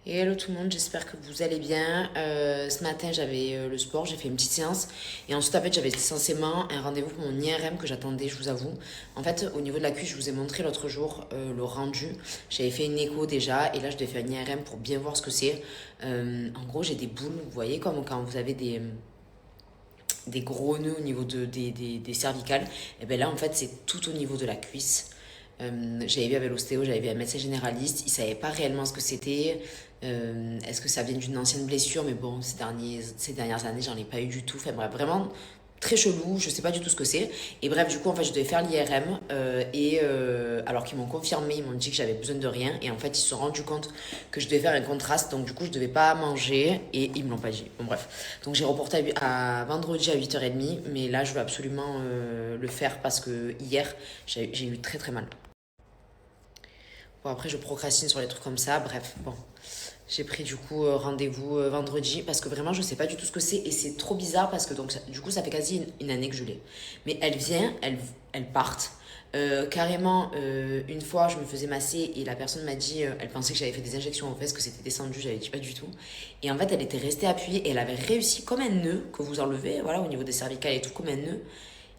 Et hello tout le monde, j'espère que vous allez bien. Ce matin j'avais le sport, j'ai fait une petite séance et ensuite en fait j'avais censément un rendez-vous pour mon IRM que j'attendais, je vous avoue. En fait au niveau de la cuisse, je vous ai montré l'autre jour le rendu. J'avais fait une écho déjà et là je devais faire un IRM pour bien voir ce que c'est. En gros j'ai des boules, vous voyez comme quand vous avez des gros nœuds au niveau des cervicales. Et bien là en fait c'est tout au niveau de la cuisse. J'avais vu avec l'ostéo, j'avais vu un médecin généraliste, il savait pas réellement ce que c'était. Est-ce que ça vient d'une ancienne blessure? Mais bon, ces dernières années, j'en ai pas eu du tout. Enfin bref, vraiment très chelou, je sais pas du tout ce que c'est. Et bref, du coup, en fait, je devais faire l'IRM alors qu'ils m'ont confirmé, ils m'ont dit que j'avais besoin de rien. Et en fait, ils se sont rendus compte que je devais faire un contraste, donc du coup, je devais pas manger et ils me l'ont pas dit. Bon, bref. Donc j'ai reporté à vendredi à 8h30, mais là, je veux absolument le faire parce que hier, j'ai eu très très mal. Bon, après, je procrastine sur les trucs comme ça. Bref, bon. J'ai pris du coup rendez-vous vendredi parce que vraiment, je sais pas du tout ce que c'est. Et c'est trop bizarre parce que donc, du coup, ça fait quasi une année que je l'ai. Mais elle vient, elle part. Carrément, une fois, je me faisais masser et la personne m'a dit, elle pensait que j'avais fait des injections aux fesses, que c'était descendu, j'avais dit pas du tout. Et en fait, elle était restée appuyée et elle avait réussi comme un nœud que vous enlevez, voilà, au niveau des cervicales et tout, comme un nœud.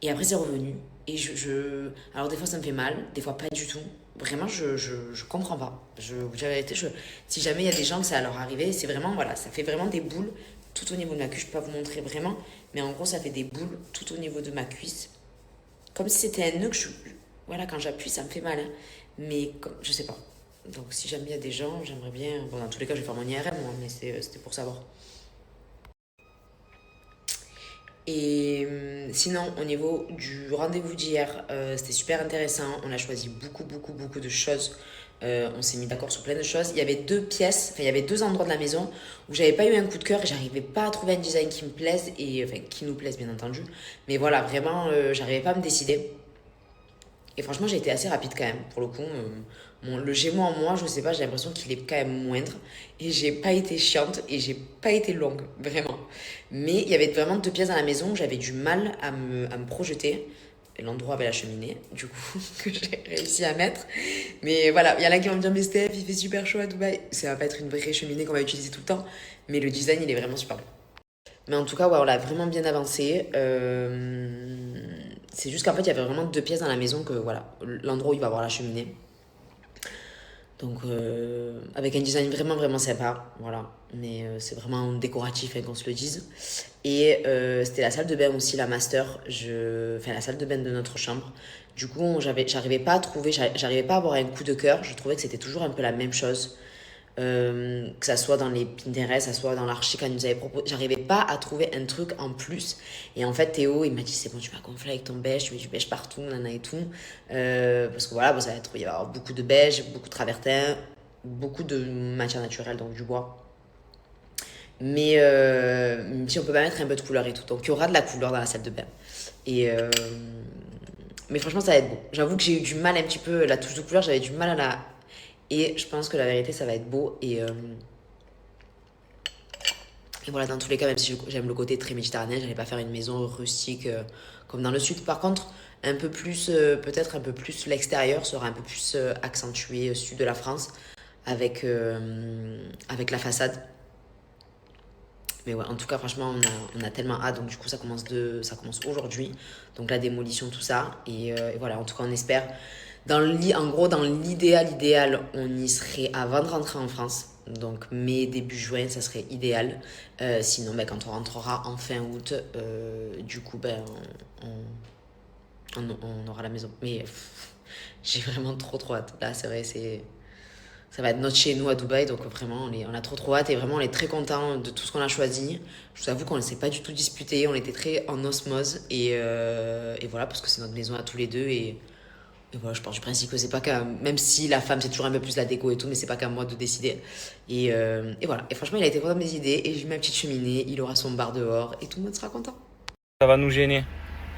Et après, c'est revenu. Et Alors, des fois, ça me fait mal, des fois, pas du tout. Vraiment, je comprends pas. Je vous dis la vérité, si jamais il y a des gens que ça leur arrivé, c'est vraiment, voilà, ça fait vraiment des boules tout au niveau de ma cuisse. Je peux pas vous montrer vraiment, mais en gros, ça fait des boules tout au niveau de ma cuisse. Comme si c'était un nœud que je. Voilà, quand j'appuie, ça me fait mal, hein. Mais je sais pas. Donc, si jamais il y a des gens, j'aimerais bien. Bon, dans tous les cas, je vais faire mon IRM, moi, mais c'était pour savoir. Et sinon, au niveau du rendez-vous d'hier, c'était super intéressant. On a choisi beaucoup de choses. On s'est mis d'accord sur plein de choses. Il y avait deux pièces, enfin, il y avait deux endroits de la maison où j'avais pas eu un coup de cœur et j'arrivais pas à trouver un design qui me plaise et enfin qui nous plaise bien entendu. Mais voilà, vraiment, j'arrivais pas à me décider. Et franchement, j'ai été assez rapide quand même, pour le coup. Le Gémeaux en moi, je sais pas, j'ai l'impression qu'il est quand même moindre. Et j'ai pas été chiante et j'ai pas été longue, vraiment. Mais il y avait vraiment deux pièces dans la maison où j'avais du mal à me projeter. Et l'endroit avec la cheminée, du coup, que j'ai réussi à mettre. Mais voilà, il y en a qui vont me dire, mais Steph, il fait super chaud à Dubaï. Ça va pas être une vraie cheminée qu'on va utiliser tout le temps. Mais le design, il est vraiment super beau. Mais en tout cas, ouais, on l'a vraiment bien avancé. C'est juste qu'en fait, il y avait vraiment deux pièces dans la maison que, voilà, l'endroit où il va y avoir la cheminée. Donc, avec un design vraiment sympa, voilà. Mais c'est vraiment décoratif, hein, qu'on se le dise. Et c'était la salle de bain aussi, la master. Enfin, la salle de bain de notre chambre. Du coup, j'arrivais pas à trouver, j'arrivais pas à avoir un coup de cœur. Je trouvais que c'était toujours un peu la même chose. Que ça soit dans les Pinterest, que ça soit dans l'archi qu'elle nous avait proposé. J'arrivais pas à trouver un truc en plus. Et en fait, Théo, il m'a dit, c'est bon, tu vas gonfler avec ton beige, tu mets du beige partout, nana et tout. Parce que voilà, bon, il va y avoir beaucoup de beige, beaucoup de travertin, beaucoup de matière naturelle, donc du bois. Mais si on peut pas mettre un peu de couleur et tout. Donc il y aura de la couleur dans la salle de bain. Et mais franchement, ça va être beau. J'avoue que j'ai eu du mal un petit peu, la touche de couleur, j'avais du mal à la. Et je pense que la vérité, ça va être beau. Et voilà, dans tous les cas, même si j'aime le côté très méditerranéen, j'allais pas faire une maison rustique comme dans le sud. Par contre, un peu plus, peut-être un peu plus l'extérieur sera un peu plus accentué au sud de la France avec la façade. Mais ouais, en tout cas, franchement, on a tellement hâte. Donc, du coup, ça commence aujourd'hui. Donc, la démolition, tout ça. Et voilà, en tout cas, on espère. En gros, dans idéal, on y serait avant de rentrer en France. Donc, mai, début juin, ça serait idéal. Sinon, ben, quand on rentrera en fin août, du coup, ben, on aura la maison. Mais j'ai vraiment trop hâte. Là, c'est vrai, ça va être notre chez nous à Dubaï, donc vraiment, on a trop hâte et vraiment, on est très content de tout ce qu'on a choisi. Je vous avoue qu'on ne s'est pas du tout disputé, on était très en osmose et voilà, parce que c'est notre maison à tous les deux et voilà, je pars du principe que c'est pas qu'à, même si la femme c'est toujours un peu plus la déco et tout, mais c'est pas qu'à moi de décider. Et voilà, et franchement, il a été content de mes idées et j'ai mis ma petite cheminée, il aura son bar dehors et tout le monde sera content. Ça va nous gêner.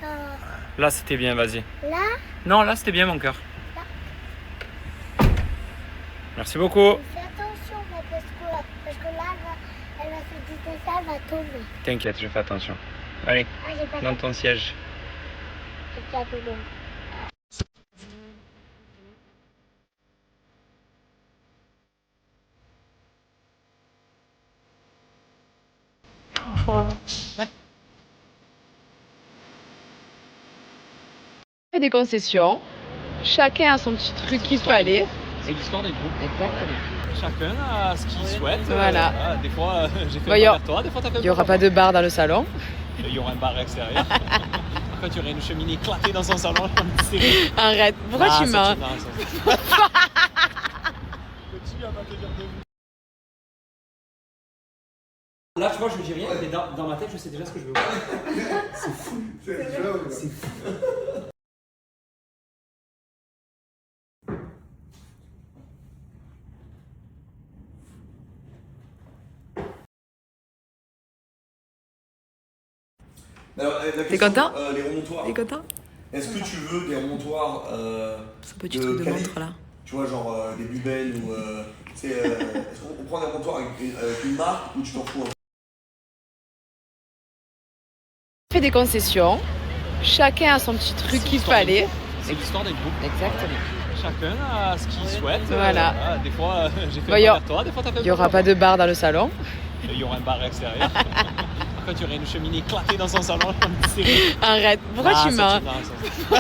Alors, Là, c'était bien, vas-y. là, Non, là, c'était bien, mon cœur. là, Merci beaucoup. fais attention là, parce que là, elle va se dire ça, elle va tomber. T'inquiète, je fais attention. Allez, Ah, j'ai pas dans ton siège. fait ça tout long. fait des concessions. Chacun a son petit truc qu'il fallait. C'est l'histoire des groupes. Exactement. Chacun a ce qu'il souhaite. Voilà. Des fois, j'ai fait Bah, un y a- pas vers toi, des fois t'as fait Il n'y aura pas de bar dans le salon. Il y aura un bar extérieur. Quand il y aurait une cheminée éclatée dans son salon, comme série. Arrête, pourquoi tu mens? Continue à pas te dire de vous. Là, tu vois, je dis rien, mais dans ma tête, je sais déjà ce que je veux voir. C'est fou. C'est fou. Alors, la T'es question, content? les remontoirs. T'es content? Est-ce que tu veux des remontoirs Ce petit de truc de qualité? montre là. Tu vois, genre des Bubel ou. Est-ce qu'on prend des remontoirs avec une marque ou tu t'en fous un peu? Fait des concessions. Chacun a son petit truc qu'il fallait. C'est l'histoire des groupes. Exactement. Chacun a ce qu'il souhaite. Voilà. Des fois, j'ai fait Bah, un y pas a- vers toi, des fois t'as fait Il n'y aura pas de bar dans le salon. Il y aura un bar extérieur. Quand il y aurait une cheminée éclatée dans son salon, comme série. Arrête, pourquoi tu mens? Non,